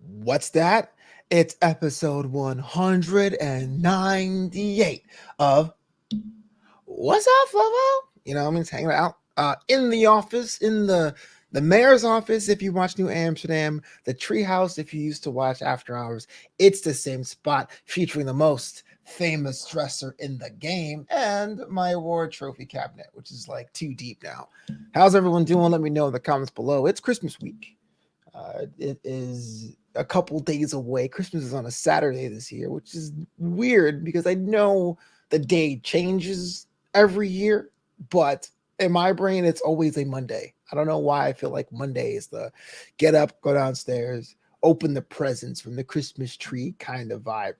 What's that? It's episode 198 of What's Up, Flobo? You know, I mean, it's hanging out in the office, in the mayor's office if you watch New Amsterdam, the treehouse if you used to watch After Hours. It's the same spot featuring the most famous dresser in the game and my award trophy cabinet, which is like too deep now. How's everyone doing? Let me know in the comments below. It's Christmas week. It is a couple days away. Christmas is on a Saturday this year, which is weird because I know the day changes every year, but in my brain, it's always a Monday. I don't know why I feel like Monday is the get up, go downstairs, open the presents from the Christmas tree kind of vibe.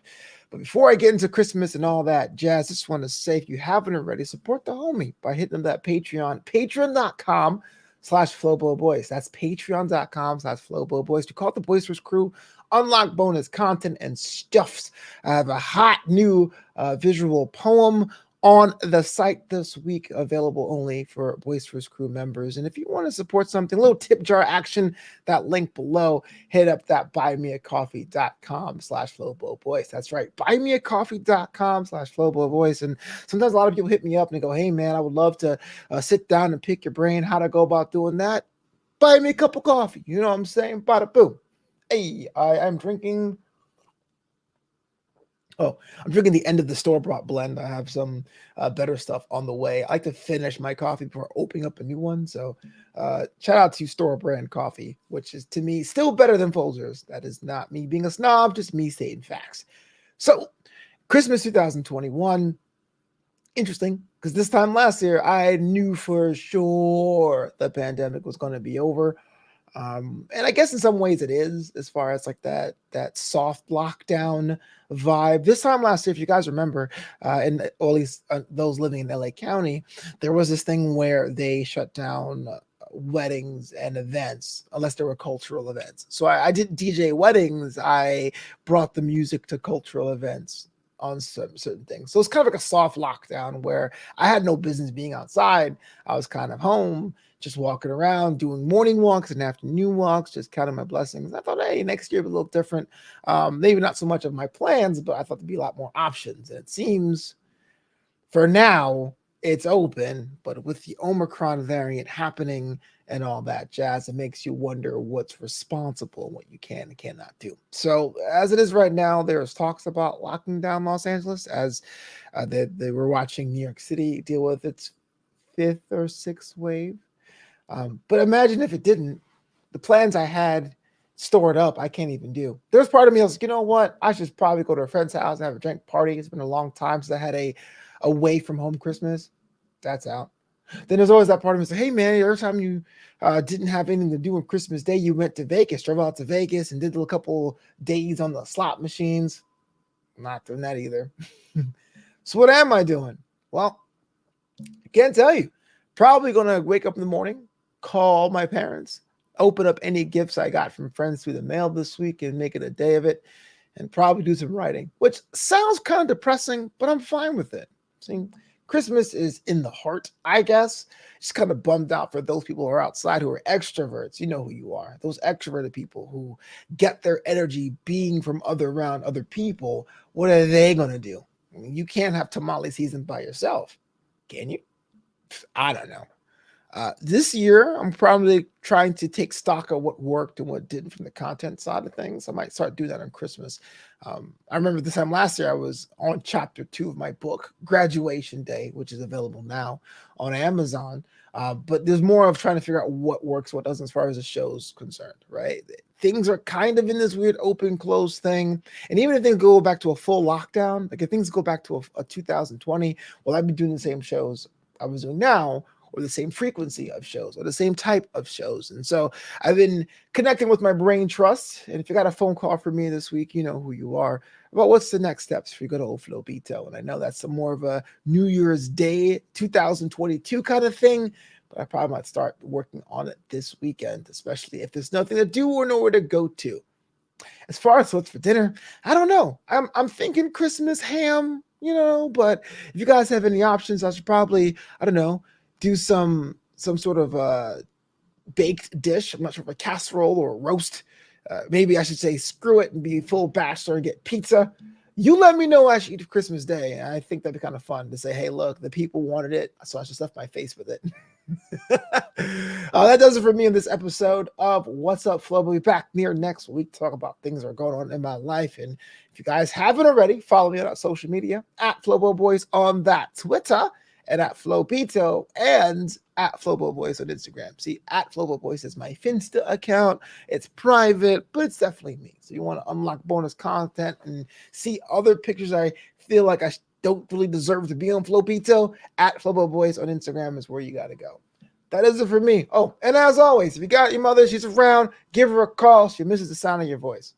But before I get into Christmas and all that jazz, I just want to say if you haven't already, support the homie by hitting that Patreon, patreon.com/Flobo Boys. That's patreon.com/Flobo Boys. You call it the Boisterous Crew, unlock bonus content and stuffs. I have a hot new visual poem on the site this week, available only for Boisterous Crew members. And if you want to support something, a little tip jar action, that link below, hit up that buymeacoffee.com/Flobo Boys. That's right, buymeacoffee.com/Flobo Boys. And sometimes a lot of people hit me up and they go, hey man, I would love to sit down and pick your brain how to go about doing that. Buy me a cup of coffee. You know what I'm saying? Bada boom. Hey, I'm drinking. Oh, I'm drinking the end of the store bought blend. I have some better stuff on the way. I like to finish my coffee before opening up a new one. So, shout out to store brand coffee, which is to me still better than Folgers. That is not me being a snob, just me stating facts. So, Christmas 2021, interesting because this time last year I knew for sure the pandemic was going to be over. And I guess in some ways it is, as far as like that soft lockdown vibe. This time last year, if you guys remember, or at least those living in LA County, there was this thing where they shut down weddings and events unless there were cultural events. So I didn't DJ weddings. I brought the music to cultural events on certain things. So it's kind of like a soft lockdown where I had no business being outside. I was kind of home, just walking around, doing morning walks and afternoon walks, just counting my blessings. I thought, hey, next year will be a little different. Maybe not so much of my plans, but I thought there'd be a lot more options. And it seems for now it's open, but with the Omicron variant happening and all that jazz, it makes you wonder what's responsible and what you can and cannot do. So, as it is right now, there's talks about locking down Los Angeles as they were watching New York City deal with its fifth or sixth wave. But imagine if it didn't, the plans I had stored up, I can't even do. There's part of me that was like, you know what? I should probably go to a friend's house and have a drink party. It's been a long time since I had a away from home Christmas. That's out. Then there's always that part of me that's like, hey man, every time you didn't have anything to do on Christmas Day, you went to Vegas, drove out to Vegas and did a couple days on the slot machines. I'm not doing that either. So what am I doing? Well, I can't tell you. Probably gonna wake up in the morning, call my parents, open up any gifts I got from friends through the mail this week and make it a day of it, and probably do some writing, which sounds kind of depressing, but I'm fine with it. See, Christmas is in the heart, I guess. Just kind of bummed out for those people who are outside who are extroverts. You know who you are. Those extroverted people who get their energy being from around other people. What are they going to do? I mean, you can't have tamale season by yourself, can you? I don't know. This year, I'm probably trying to take stock of what worked and what didn't from the content side of things. I might start doing that on Christmas. I remember this time last year, I was on chapter 2 of my book, Graduation Day, which is available now on Amazon. But there's more of trying to figure out what works, what doesn't, as far as the show's concerned, right? Things are kind of in this weird open close thing. And even if things go back to a full lockdown, like if things go back to a 2020, well, I've been doing the same shows I was doing now, or the same frequency of shows or the same type of shows. And so I've been connecting with my brain trust. And if you got a phone call for me this week, you know who you are, about what's the next steps for you go to old Flobito. And I know that's more of a New Year's Day 2022 kind of thing, but I probably might start working on it this weekend, especially if there's nothing to do or nowhere to go to. As far as what's for dinner, I don't know. I'm thinking Christmas ham, but if you guys have any options, I should probably, I don't know, do some sort of baked dish. I'm not sure if a casserole or a roast maybe I should say screw it and be full bachelor and get pizza. You let me know I should eat Christmas Day. And I think that'd be kind of fun to say, hey, look, the people wanted it, so I just stuff my face with it. That does it for me in this episode of What's Up, Flobo. We'll be back next week to talk about things that are going on in my life. And if you guys haven't already, follow me on social media at Flobo Boys on that Twitter, and at Flobito, and at Flobo Boys on Instagram. See, at Flobo Boys is my Finsta account. It's private, but it's definitely me. So you want to unlock bonus content and see other pictures I feel like I don't really deserve to be on Flobito, at Flobo Boys on Instagram is where you got to go. That is it for me. Oh, and as always, if you got your mother, she's around, give her a call. She misses the sound of your voice.